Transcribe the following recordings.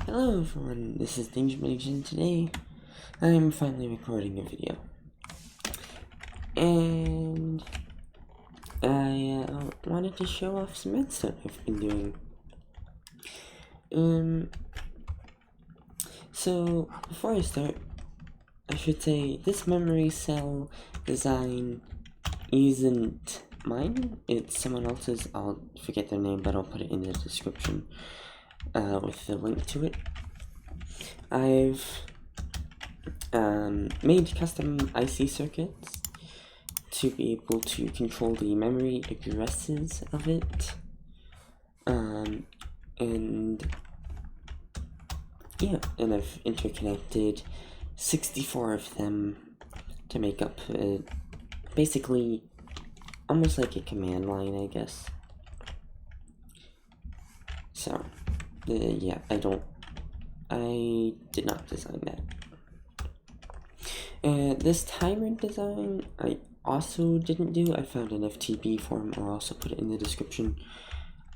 Hello everyone, this is Dangerous, and today I'm finally recording a video. And I wanted to show off some red stuff I've been doing. So before I start, I should say this memory cell design isn't mine, it's someone else's. I'll forget their name, but I'll put it in the description with the link to it. I've made custom IC circuits to be able to control the memory addresses of it, and I've interconnected 64 of them to make up basically almost like a command line, I guess. So yeah, I did not design that. This timer design I also didn't do. I found an FTP form, I'll also put it in the description,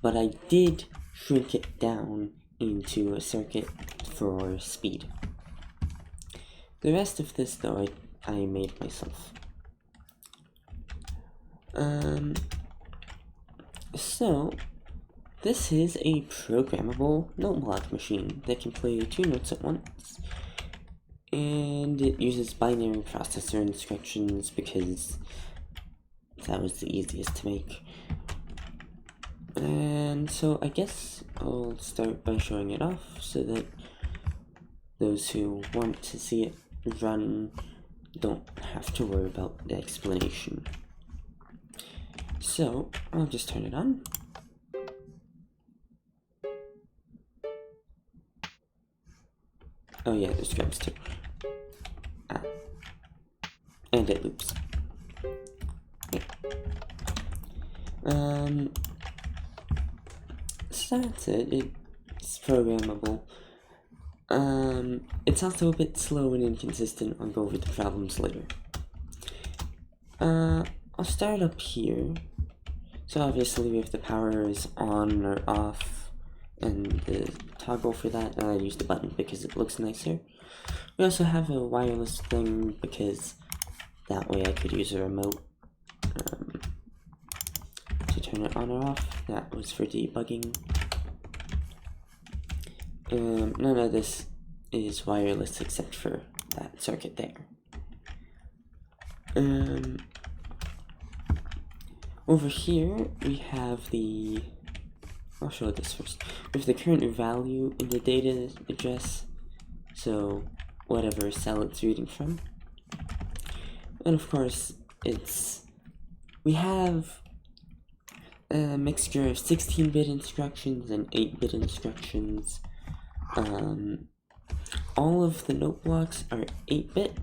but I did shrink it down into a circuit for speed. The rest of this though I made myself. So this is a programmable note block machine that can play 2 notes at once, and it uses binary processor instructions because that was the easiest to make. And so I guess I'll start by showing it off so that those who want to see it run don't have to worry about the explanation. So I'll just turn it on. Oh yeah, there's grabs too. And it loops. Yeah. So that's it. It's programmable. It's also a bit slow and inconsistent. I'll go over the problems later. I'll start up here. So obviously if the power is on or off, and the toggle for that, and I used the button because it looks nicer. We also have a wireless thing because that way I could use a remote to turn it on or off. That was for debugging. None of this is wireless except for that circuit there. Over here we have the, I'll show this first. We have the current value in the data address, so whatever cell it's reading from. And of course, we have a mixture of 16-bit instructions and 8-bit instructions. All of the note blocks are 8-bit.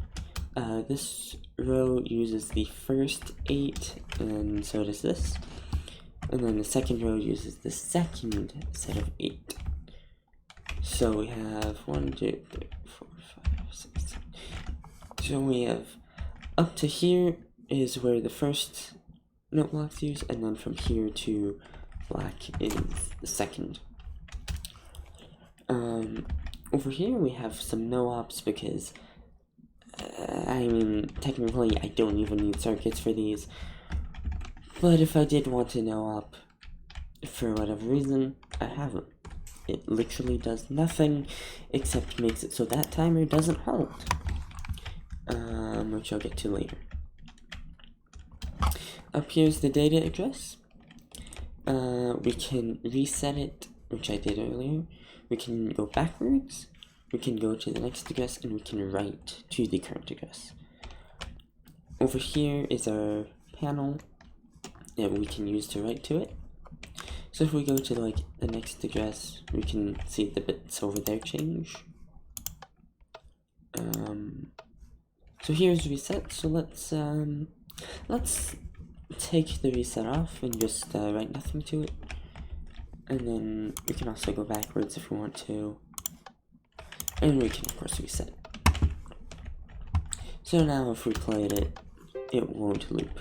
This row uses the first 8, and so does this. And then the second row uses the second set of 8. So we have 1, 2, 3, 4, 5, 6, 7. So we have up to here is where the first note block's used, and then from here to black is the second. Over here we have some no-ops because, I mean, technically I don't even need circuits for these, but if I did want to no-op for whatever reason, I have them. It literally does nothing except makes it so that timer doesn't halt, which I'll get to later. Up here's the data address. We can reset it, which I did earlier. We can go backwards, we can go to the next address, and we can write to the current address. Over here is our panel that we can use to write to it. So if we go to like the next address, we can see the bits over there change. So here's reset. So let's take the reset off and just write nothing to it. And then we can also go backwards if we want to. And we can of course reset. So now if we played it, it won't loop.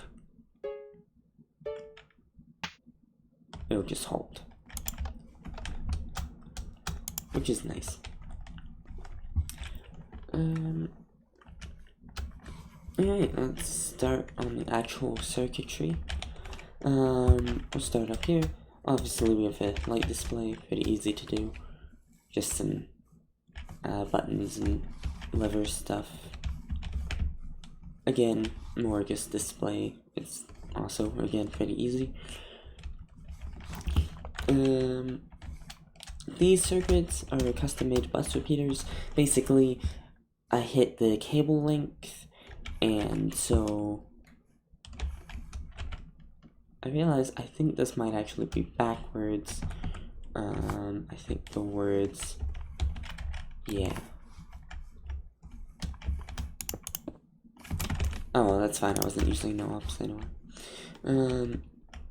It'll just halt. Which is nice. Alright, let's start on the actual circuitry. We'll start up here. Obviously we have a light display, pretty easy to do. Just some buttons and lever stuff. Again, more just display. It's also, again, pretty easy. These circuits are custom-made bus repeaters. Basically, I hit the cable length, and so I realize I think this might actually be backwards. I think the words, yeah. Oh, well, that's fine. I wasn't using no ups anyway. And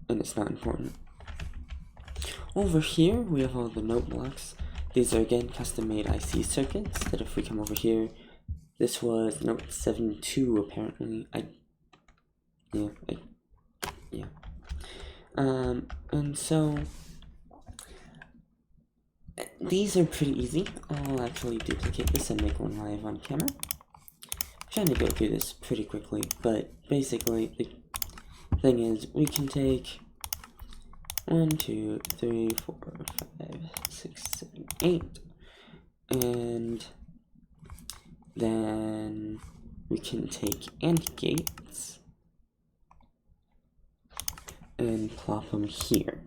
it's not important. Over here, we have all the note blocks. These are, again, custom-made IC circuits, that if we come over here, this was note 7.2, apparently. And so, these are pretty easy. I'll actually duplicate this and make one live on camera. I'm trying to go through this pretty quickly, but basically, the thing is, we can take 1, 2, 3, 4, 5, 6, 7, 8, and then we can take AND gates and plop them here.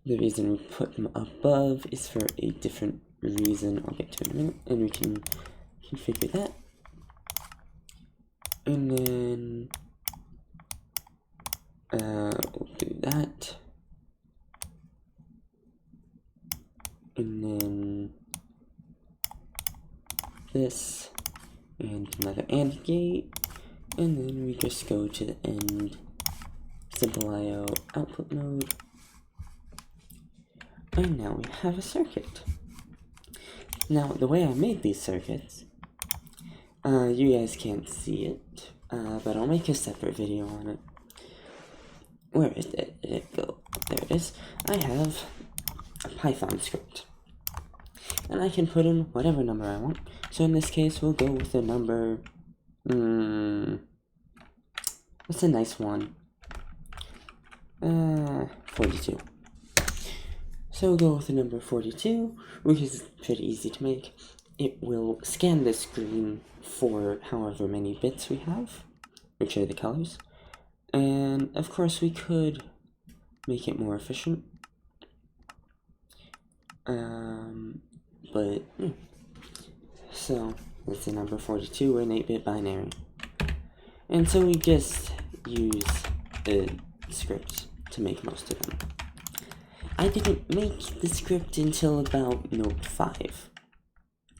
The reason we put them above is for a different reason I'll get to in a minute, and we can configure that. And then we'll do that. And then this, and another AND gate, and then we just go to the end, simple IO output mode, and now we have a circuit. Now, the way I made these circuits, you guys can't see it, but I'll make a separate video on it. Where is it? Did it go? There it is. I have a Python script, and I can put in whatever number I want. So in this case, we'll go with the number, what's a nice one? 42. So we'll go with the number 42, which is pretty easy to make. It will scan the screen for however many bits we have, which are the colors. And of course we could make it more efficient. So that's the number 42 in 8-bit binary. And so we just use the script to make most of them. I didn't make the script until about note 5.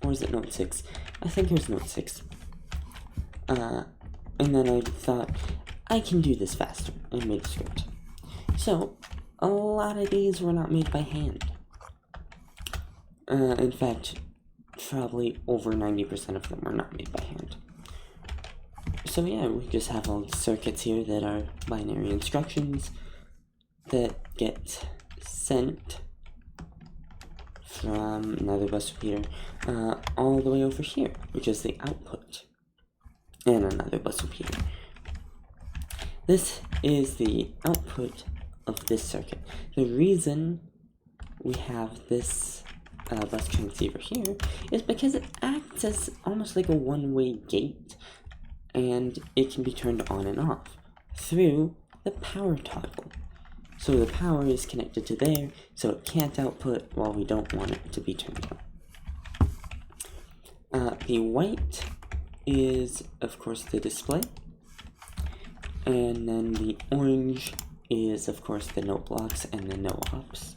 Or is it note 6? I think it was note 6. And then I thought, I can do this faster, and made the script. So, a lot of these were not made by hand. In fact, probably over 90% of them were not made by hand. So yeah, we just have all the circuits here that are binary instructions that get sent from another bus repeater all the way over here, which is the output, and another bus repeater. This is the output of this circuit. The reason we have this bus transceiver here is because it acts as almost like a one-way gate, and it can be turned on and off through the power toggle. So the power is connected to there, so it can't output while we don't want it to be turned on. The white is, of course, the display, and then the orange is, of course, the note blocks and the no ops.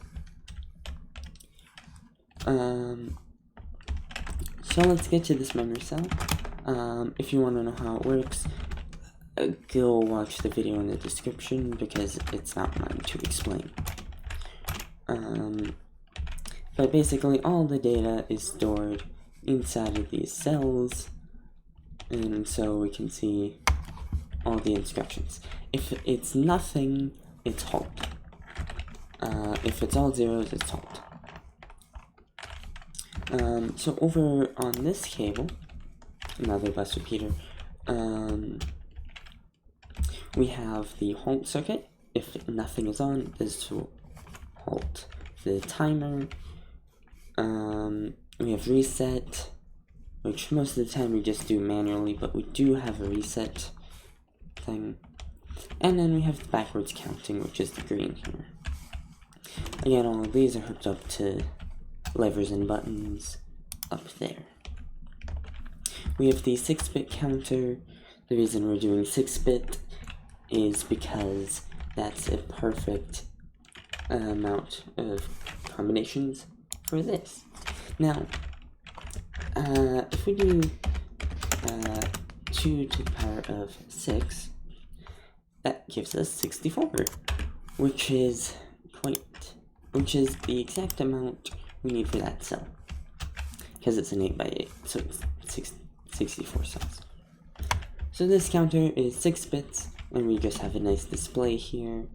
So let's get to this memory cell. If you want to know how it works, go watch the video in the description because it's not mine to explain. But basically all the data is stored inside of these cells, and so we can see all the instructions. If it's nothing, it's halt. If it's all zeros, it's halt. So over on this cable, another bus repeater. We have the halt circuit. If nothing is on, this will halt the timer. We have reset, which most of the time we just do manually, but we do have a reset thing. And then we have the backwards counting, which is the green here. Again, all of these are hooked up to levers and buttons up there. We have the 6-bit counter. The reason we're doing 6-bit is because that's a perfect amount of combinations for this. Now, if we do 2 to the power of 6, that gives us 64, which is the exact amount we need for that cell, because it's an 8x8, so it's 64 cells. So this counter is 6 bits, and we just have a nice display here.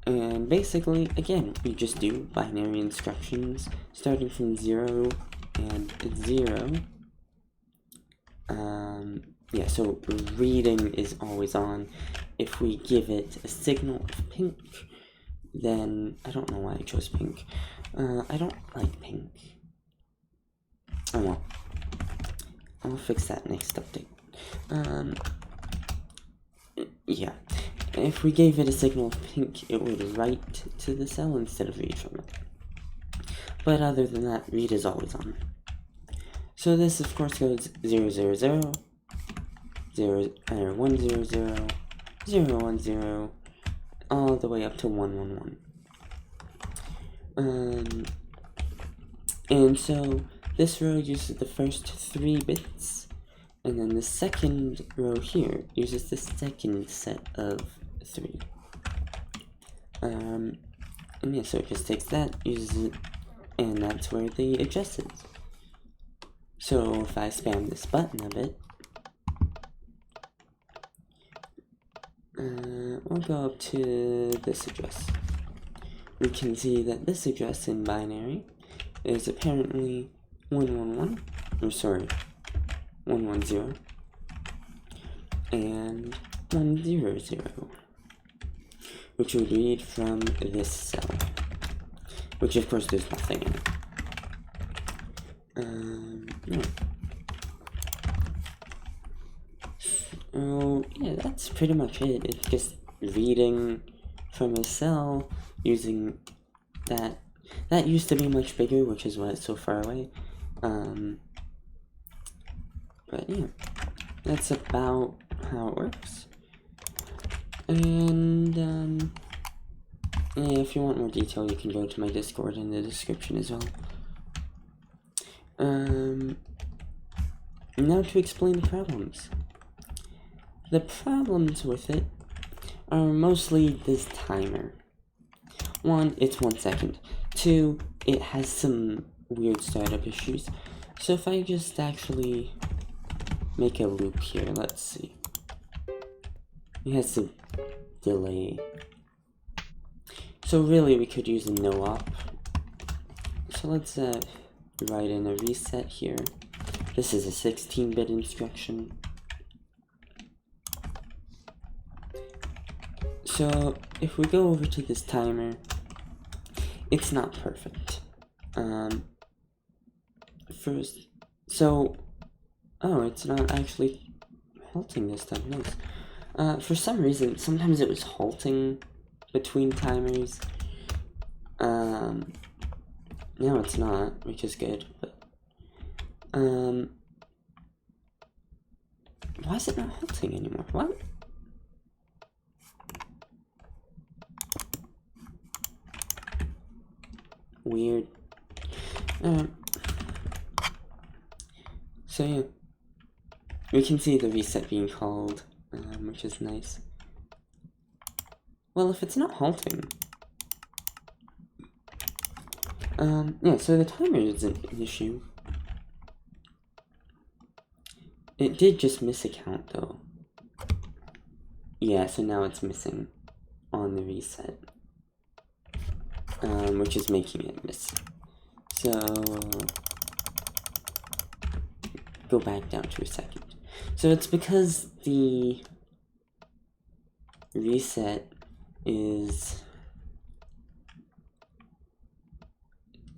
And basically, again, we just do binary instructions starting from 0 and 0. Yeah, so reading is always on. If we give it a signal of pink, then I don't know why I chose pink. I don't like pink. Oh well. I'll fix that next update. Yeah. If we gave it a signal of pink, it would write to the cell instead of read from it. But other than that, read is always on. So this, of course, goes 0, 0, 0, 1, 0, 0, 0, 1, 0, all the way up to 1, 1, 1. And so this row uses the first 3 bits, and then the second row here uses the second set of 3. And yeah, so it just takes that, uses it, and that's where the address is. So if I spam this button a bit, we'll go up to this address. We can see that this address in binary is apparently 111, or sorry, 110, and 100, which would read from this cell, which of course there's nothing in it. Yeah. So yeah, that's pretty much it. It's just reading from a cell using that. That used to be much bigger, which is why it's so far away. But yeah, that's about how it works. And yeah, if you want more detail, you can go to my Discord in the description as well. Now to explain the problems. The problems with it are mostly this timer. 1, it's 1 second. 2, it has some weird startup issues. So if I just actually make a loop here, let's see. It has some delay. So really we could use a no-op. So let's write in a reset here. This is a 16-bit instruction. So if we go over to this timer, it's not perfect. First, so, oh, it's not actually halting this time, nice. For some reason, sometimes it was halting between timers. Now it's not, which is good, but, why is it not halting anymore? What? Weird. So yeah, we can see the reset being called, which is nice. Well, if it's not halting, yeah, so the timer isn't an issue. It did just miss a count though. Yeah, so now it's missing on the reset. Which is making it miss. So, go back down to a second. So it's because the reset is...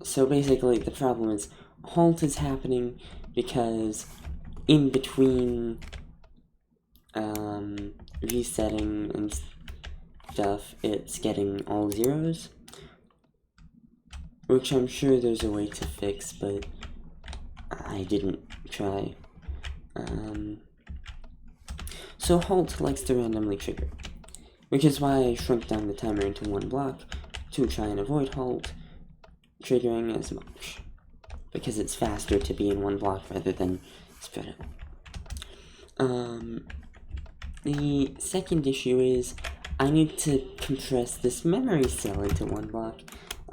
So basically the problem is halt is happening because in between resetting and stuff, it's getting all zeros, which I'm sure there's a way to fix, but I didn't try. So halt likes to randomly trigger, which is why I shrunk down the timer into one block to try and avoid halt triggering as much, because it's faster to be in one block rather than spread out. The second issue is I need to compress this memory cell into one block.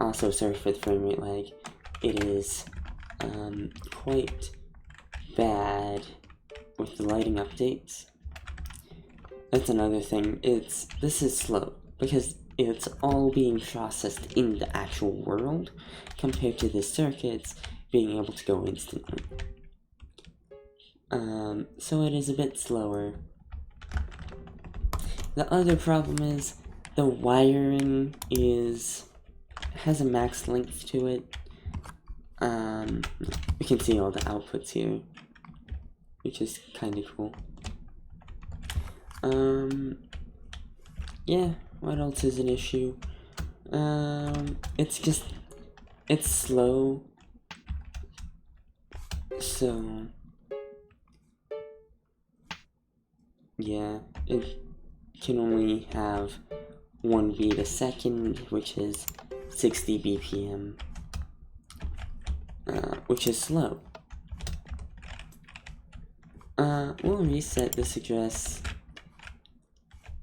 Also, sorry for the frame rate lag. It is quite bad with the lighting updates. That's another thing. This is slow because it's all being processed in the actual world compared to the circuits being able to go instantly. So it is a bit slower. The other problem is the wiring has a max length to it. You can see all the outputs here, which is kind of cool. Yeah, what else is an issue? It's slow. So, yeah, it can only have 1 beat a second, which is 60 BPM, which is slow. We'll reset this address,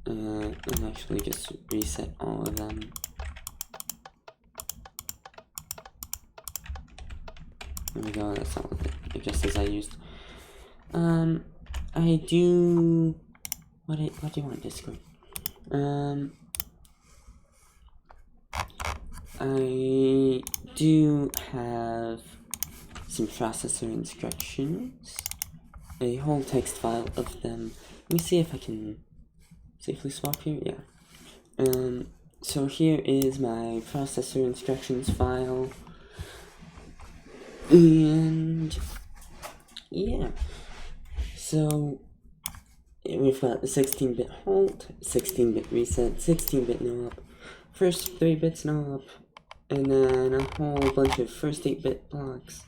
and actually just reset all of them. There we go, that's all of the addresses I used. I do... What do you want, Discord? I do have some processor instructions, a whole text file of them. Let me see if I can safely swap here. Yeah. So here is my processor instructions file, and yeah. So we've got the 16-bit halt, 16-bit reset, 16-bit no up, first 3 bits no up, and then a whole bunch of first 8-bit blocks,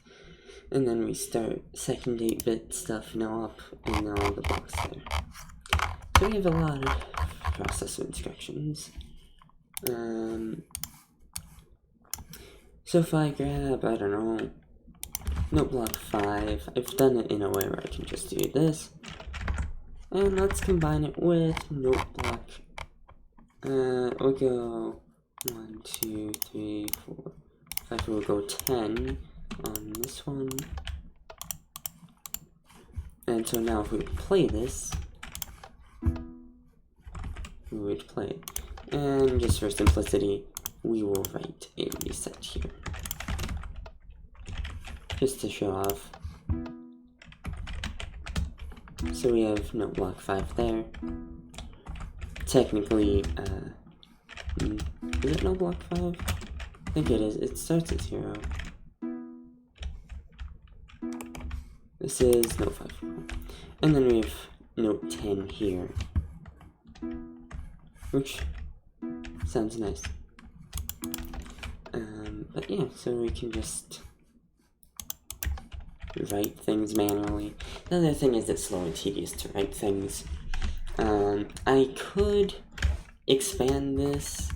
and then we start second 8-bit stuff no up, and all the blocks there. So we have a lot of processor instructions. So if I grab, I don't know, note block 5, I've done it in a way where I can just do this. And let's combine it with note block. We'll go 1, 2, 3, 4, 5. We'll go 10 on this one. And so now if we play this, we would play it. And just for simplicity, we will write a reset here, just to show off. So we have note block 5 there. Technically, is it note block 5? I think it is. It starts at 0. This is note 5. And then we have note 10 here, which sounds nice. But yeah, so we can just write things manually. The other thing is it's slow and tedious to write things. I could expand this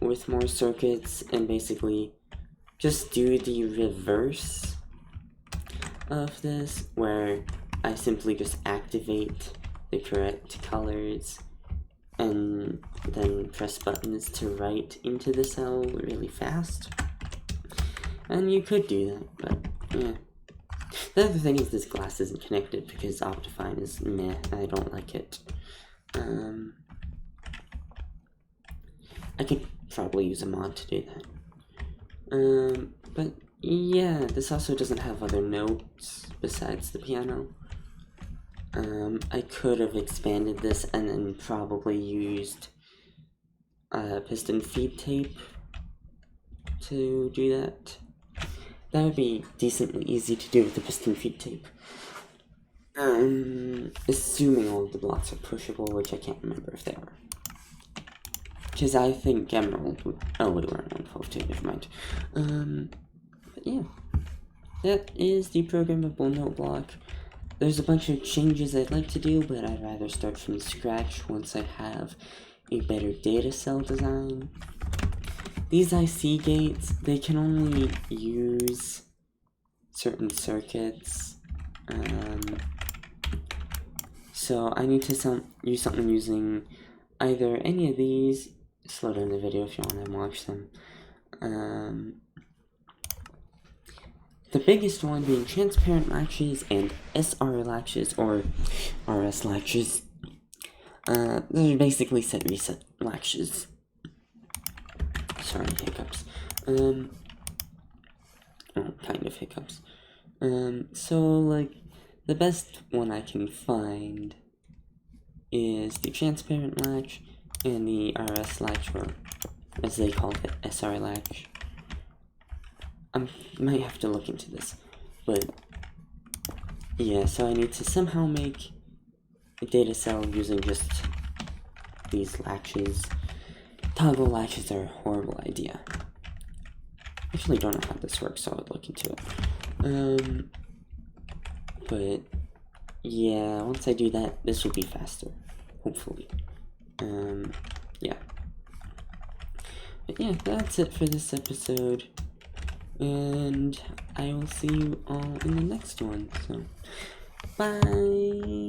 with more circuits and basically just do the reverse of this, where I simply just activate the correct colors and then press buttons to write into the cell really fast. And you could do that, but yeah. The other thing is this glass isn't connected because Optifine is meh, I don't like it. I could probably use a mod to do that. But yeah, this also doesn't have other notes besides the piano. I could have expanded this and then probably used piston feed tape to do that. That would be decently easy to do with the piston feed tape. Assuming all of the blocks are pushable, which I can't remember if they are. Because I think Emerald would... Oh, we weren't on 12.2, never mind. But yeah. That is the programmable note block. There's a bunch of changes I'd like to do, but I'd rather start from scratch once I have a better data cell design. These IC gates, they can only use certain circuits. So I need to use something using either any of these. Slow down the video if you want to watch them. The biggest one being transparent latches and SR latches, or RS latches. They're basically set reset latches. Sorry, hiccups. Oh, kind of hiccups. So, like, the best one I can find is the transparent latch and the RS latch, or as they call it, SR latch. I might have to look into this, but yeah, so I need to somehow make a data cell using just these latches. Toggle latches are a horrible idea. I actually don't know how this works, so I would look into it. But yeah, once I do that, this will be faster, hopefully. Yeah. But yeah, that's it for this episode. And I will see you all in the next one. So, bye!